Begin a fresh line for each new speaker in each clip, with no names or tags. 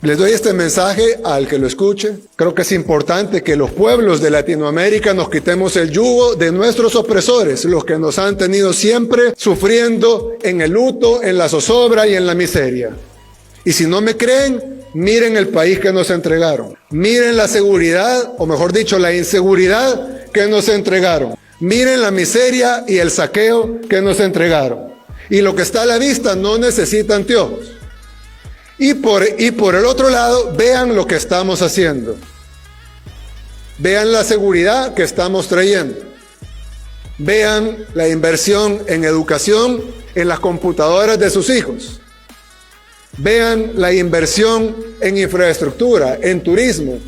Les doy este mensaje al que lo escuche. Creo que es importante que los pueblos de Latinoamérica nos quitemos el yugo de nuestros opresores, los que nos han tenido siempre sufriendo en el luto, en la zozobra y en la miseria. Y si no me creen, miren el país que nos entregaron. Miren la seguridad, o mejor dicho, la inseguridad que nos entregaron. Miren la miseria y el saqueo que nos entregaron. Y lo que está a la vista no necesita anteojos. Y por el otro lado, vean lo que estamos haciendo. Vean la seguridad que estamos trayendo. Vean la inversión en educación en las computadoras de sus hijos. Vean la inversión en infraestructura, en turismo.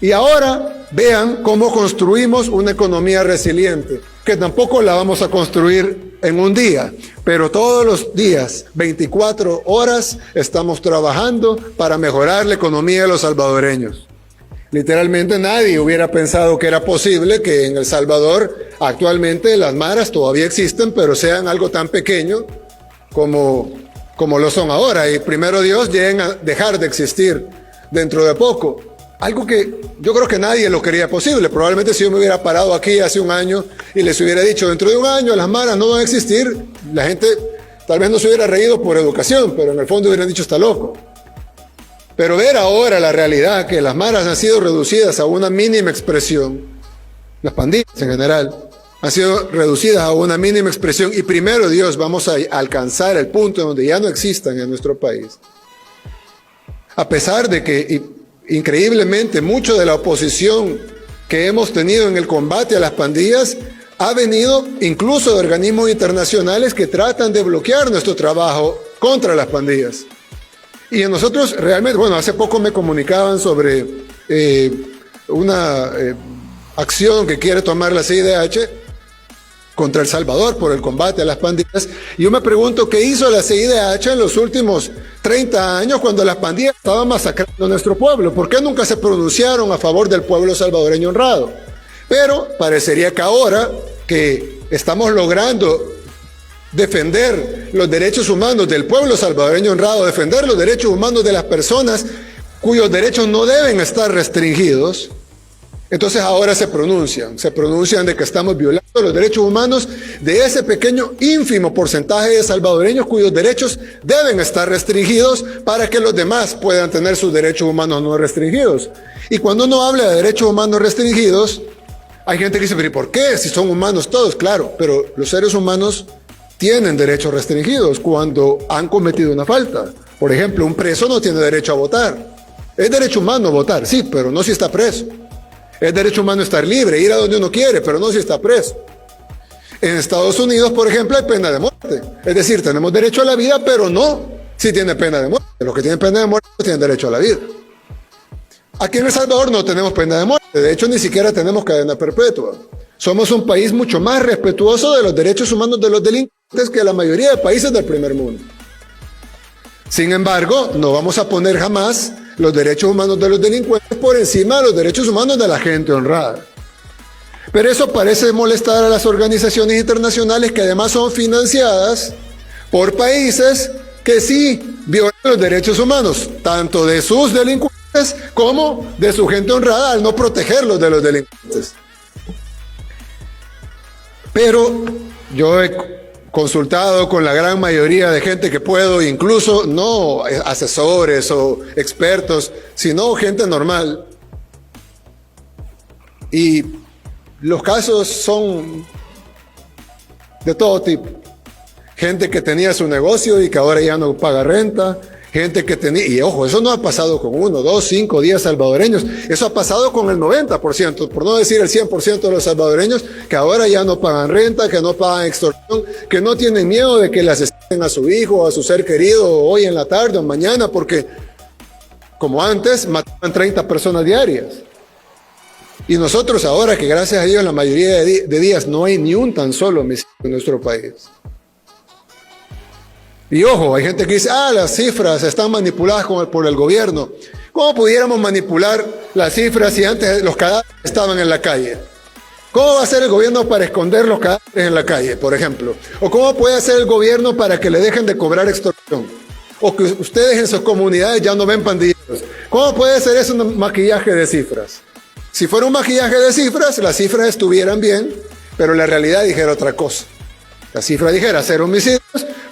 Y ahora vean cómo construimos una economía resiliente, que tampoco la vamos a construir en un día, pero todos los días, 24 horas, estamos trabajando para mejorar la economía de los salvadoreños. Literalmente nadie hubiera pensado que era posible que en El Salvador actualmente las maras todavía existen, pero sean algo tan pequeño como lo son ahora, y primero Dios lleguen a dejar de existir dentro de poco. Algo que yo creo que nadie lo quería posible. Probablemente si yo me hubiera parado aquí hace un año y les hubiera dicho, dentro de un año las maras no van a existir, la gente tal vez no se hubiera reído por educación, pero en el fondo hubieran dicho, está loco. Pero ver ahora la realidad, que las maras han sido reducidas a una mínima expresión, las pandillas en general, han sido reducidas a una mínima expresión, y primero Dios vamos a alcanzar el punto donde ya no existan en nuestro país. A pesar de que, increíblemente, mucho de la oposición que hemos tenido en el combate a las pandillas ha venido incluso de organismos internacionales que tratan de bloquear nuestro trabajo contra las pandillas. Y a nosotros realmente, bueno, hace poco me comunicaban sobre una acción que quiere tomar la CIDH contra El Salvador por el combate a las pandillas. Y yo me pregunto, ¿qué hizo la CIDH en los últimos 30 años cuando las pandillas estaban masacrando a nuestro pueblo? ¿Por qué nunca se pronunciaron a favor del pueblo salvadoreño honrado? Pero parecería que ahora que estamos logrando defender los derechos humanos del pueblo salvadoreño honrado, defender los derechos humanos de las personas cuyos derechos no deben estar restringidos, entonces ahora se pronuncian de que estamos violando los derechos humanos de ese pequeño, ínfimo porcentaje de salvadoreños cuyos derechos deben estar restringidos para que los demás puedan tener sus derechos humanos no restringidos. Y cuando uno habla de derechos humanos restringidos, hay gente que dice, pero ¿y por qué? Si son humanos todos, claro, pero los seres humanos tienen derechos restringidos cuando han cometido una falta. Por ejemplo, un preso no tiene derecho a votar. Es derecho humano votar, sí, pero no si está preso. Es derecho humano estar libre, ir a donde uno quiere, pero no si está preso. En Estados Unidos, por ejemplo, hay pena de muerte. Es decir, tenemos derecho a la vida, pero no si tiene pena de muerte. Los que tienen pena de muerte tienen derecho a la vida. Aquí en El Salvador no tenemos pena de muerte. De hecho, ni siquiera tenemos cadena perpetua. Somos un país mucho más respetuoso de los derechos humanos de los delincuentes que la mayoría de países del primer mundo. Sin embargo, no vamos a poner jamás los derechos humanos de los delincuentes por encima de los derechos humanos de la gente honrada. Pero eso parece molestar a las organizaciones internacionales que además son financiadas por países que sí violan los derechos humanos, tanto de sus delincuentes como de su gente honrada al no protegerlos de los delincuentes. Pero yo he consultado con la gran mayoría de gente que puedo, incluso no asesores o expertos, sino gente normal. Y los casos son de todo tipo. Gente que tenía su negocio y que ahora ya no paga renta. Gente que tenía, y ojo, eso no ha pasado con 1, 2, 5, 10 salvadoreños. Eso ha pasado con el 90%, por no decir el 100% de los salvadoreños, que ahora ya no pagan renta, que no pagan extorsión, que no tienen miedo de que le asesinen a su hijo o a su ser querido hoy en la tarde o mañana, porque como antes mataban 30 personas diarias. Y nosotros ahora, que gracias a Dios la mayoría de días no hay ni un tan solo homicidio en nuestro país. Y ojo, hay gente que dice, las cifras están manipuladas por el gobierno. ¿Cómo pudiéramos manipular las cifras si antes los cadáveres estaban en la calle? ¿Cómo va a hacer el gobierno para esconder los cadáveres en la calle, por ejemplo? ¿O cómo puede hacer el gobierno para que le dejen de cobrar extorsión? ¿O que ustedes en sus comunidades ya no ven pandilleros? ¿Cómo puede ser eso un maquillaje de cifras? Si fuera un maquillaje de cifras, las cifras estuvieran bien, pero la realidad dijera otra cosa. La cifra dijera 0 homicidios,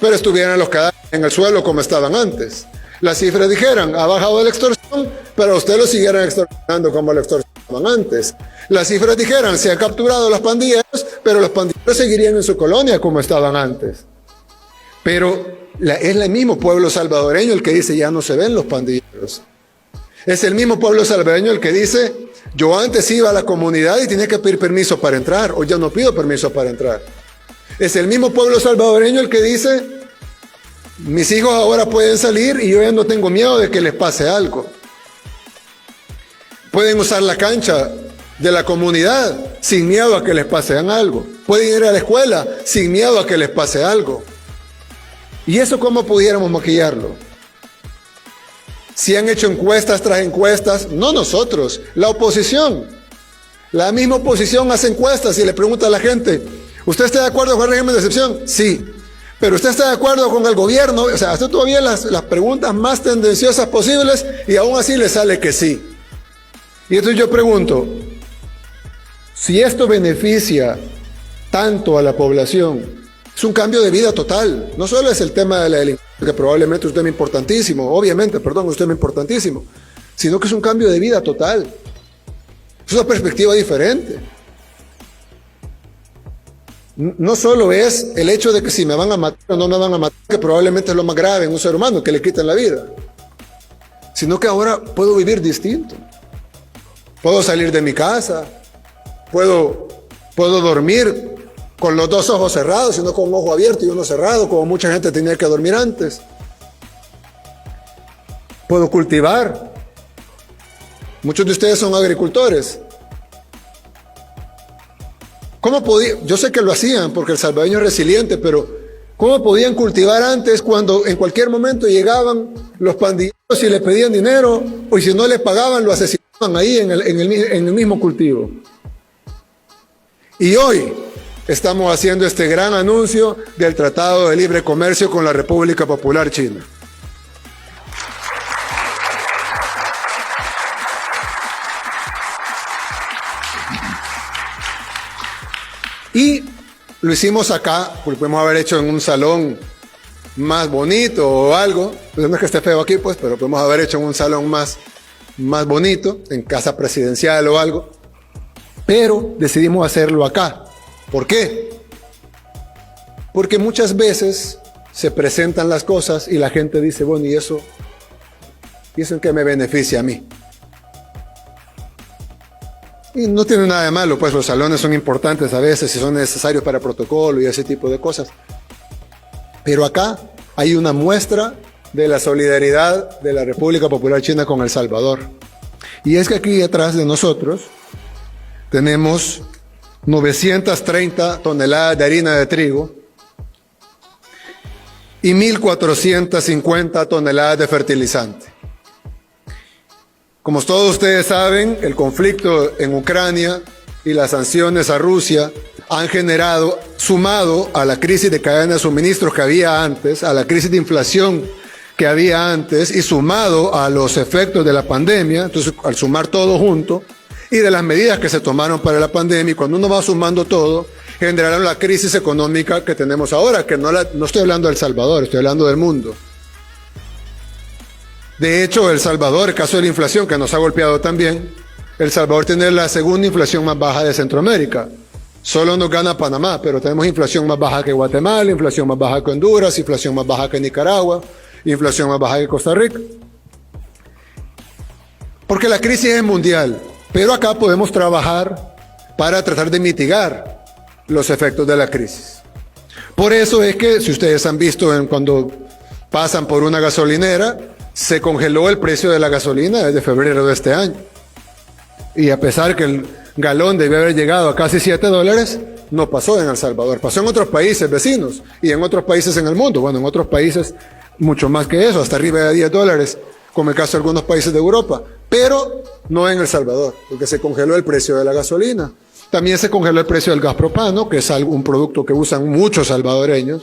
pero estuvieran los cadáveres en el suelo como estaban antes. Las cifras dijeran, ha bajado la extorsión, pero usted lo siguieran extorsionando como lo extorsionaban antes. Las cifras dijeran, se han capturado los pandilleros, pero los pandilleros seguirían en su colonia como estaban antes. Pero es el mismo pueblo salvadoreño el que dice, ya no se ven los pandilleros. Es el mismo pueblo salvadoreño el que dice, yo antes iba a la comunidad y tenía que pedir permiso para entrar, hoy ya no pido permiso para entrar. Es el mismo pueblo salvadoreño el que dice, mis hijos ahora pueden salir y yo ya no tengo miedo de que les pase algo. Pueden usar la cancha de la comunidad sin miedo a que les pase algo. Pueden ir a la escuela sin miedo a que les pase algo. ¿Y eso cómo pudiéramos maquillarlo? Si han hecho encuestas tras encuestas, no nosotros, la oposición. La misma oposición hace encuestas y le pregunta a la gente, ¿usted está de acuerdo con el régimen de excepción? Sí. ¿Pero usted está de acuerdo con el gobierno? O sea, hace todavía las preguntas más tendenciosas posibles y aún así le sale que sí. Y entonces yo pregunto, si esto beneficia tanto a la población, es un cambio de vida total. No solo es el tema de la delincuencia, que probablemente es un tema importantísimo, obviamente, perdón, es un tema importantísimo, sino que es un cambio de vida total. Es una perspectiva diferente. No solo es el hecho de que si me van a matar o no me van a matar, que probablemente es lo más grave en un ser humano, que le quiten la vida, sino que ahora puedo vivir distinto. Puedo salir de mi casa, puedo dormir con los 2 ojos cerrados, sino con un ojo abierto y uno cerrado, como mucha gente tenía que dormir antes. Puedo cultivar. Muchos de ustedes son agricultores. ¿Cómo podía? Yo sé que lo hacían porque el salvadoreño es resiliente, pero ¿cómo podían cultivar antes cuando en cualquier momento llegaban los pandilleros y le pedían dinero, o si no les pagaban lo asesinaban ahí en el mismo cultivo? Y hoy estamos haciendo este gran anuncio del Tratado de Libre Comercio con la República Popular China. Y lo hicimos acá, porque podemos haber hecho en un salón más bonito o algo. Pues no es que esté feo aquí, pues, pero podemos haber hecho en un salón más bonito, en casa presidencial o algo. Pero decidimos hacerlo acá. ¿Por qué? Porque muchas veces se presentan las cosas y la gente dice, bueno, ¿y eso en qué me beneficia a mí? Y no tiene nada de malo, pues los salones son importantes a veces y son necesarios para protocolo y ese tipo de cosas. Pero acá hay una muestra de la solidaridad de la República Popular China con El Salvador. Y es que aquí detrás de nosotros tenemos 930 toneladas de harina de trigo y 1.450 toneladas de fertilizante. Como todos ustedes saben, el conflicto en Ucrania y las sanciones a Rusia han generado, sumado a la crisis de cadena de suministros que había antes, a la crisis de inflación que había antes y sumado a los efectos de la pandemia, entonces al sumar todo junto y de las medidas que se tomaron para la pandemia, y cuando uno va sumando todo, generaron la crisis económica que tenemos ahora, que no estoy hablando de El Salvador, estoy hablando del mundo. De hecho, El Salvador, el caso de la inflación que nos ha golpeado también, El Salvador tiene la segunda inflación más baja de Centroamérica. Solo nos gana Panamá, pero tenemos inflación más baja que Guatemala, inflación más baja que Honduras, inflación más baja que Nicaragua, inflación más baja que Costa Rica. Porque la crisis es mundial, pero acá podemos trabajar para tratar de mitigar los efectos de la crisis. Por eso es que, si ustedes han visto cuando pasan por una gasolinera, se congeló el precio de la gasolina desde febrero de este año. Y a pesar que el galón debe haber llegado a casi $7, no pasó en El Salvador. Pasó en otros países vecinos y en otros países en el mundo. Bueno, en otros países mucho más que eso, hasta arriba de $10, como el caso de algunos países de Europa. Pero no en El Salvador, porque se congeló el precio de la gasolina. También se congeló el precio del gas propano, que es un producto que usan muchos salvadoreños.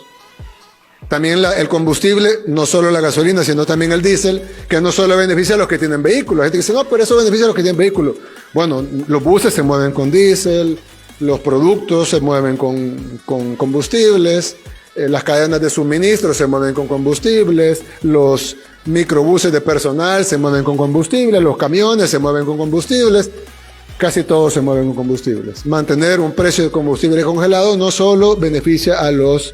También el combustible, no solo la gasolina, sino también el diésel, que no solo beneficia a los que tienen vehículos. La gente dice, no, pero eso beneficia a los que tienen vehículos. Bueno, los buses se mueven con diésel, los productos se mueven con combustibles, las cadenas de suministro se mueven con combustibles, los microbuses de personal se mueven con combustibles, los camiones se mueven con combustibles, casi todos se mueven con combustibles. Mantener un precio de combustible congelado no solo beneficia a los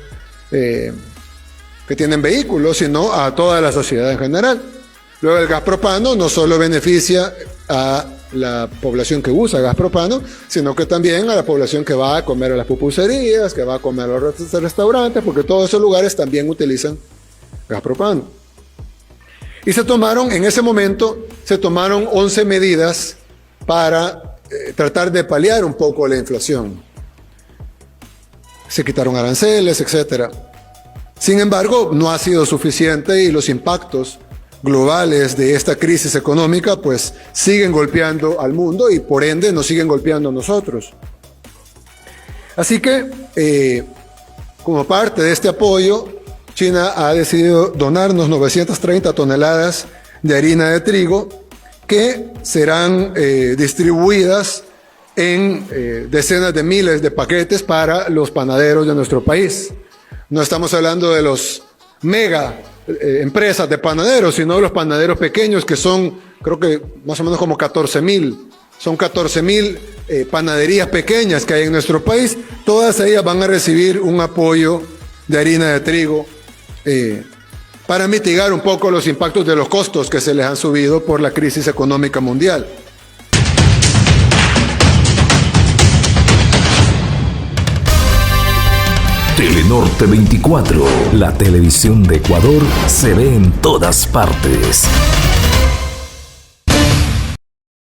que tienen vehículos, sino a toda la sociedad en general. Luego el gas propano no solo beneficia a la población que usa gas propano, sino que también a la población que va a comer a las pupuserías, que va a comer a los restaurantes, porque todos esos lugares también utilizan gas propano. Y en ese momento, se tomaron 11 medidas para tratar de paliar un poco la inflación. Se quitaron aranceles, etcétera. Sin embargo, no ha sido suficiente y los impactos globales de esta crisis económica pues siguen golpeando al mundo y por ende nos siguen golpeando a nosotros. Así que, como parte de este apoyo, China ha decidido donarnos 930 toneladas de harina de trigo que serán distribuidas en decenas de miles de paquetes para los panaderos de nuestro país. No estamos hablando de los mega empresas de panaderos, sino de los panaderos pequeños que son, creo que más o menos como 14,000. Son 14,000 panaderías pequeñas que hay en nuestro país. Todas ellas van a recibir un apoyo de harina de trigo para mitigar un poco los impactos de los costos que se les han subido por la crisis económica mundial.
Telenorte 24, la televisión de Ecuador se ve en todas partes.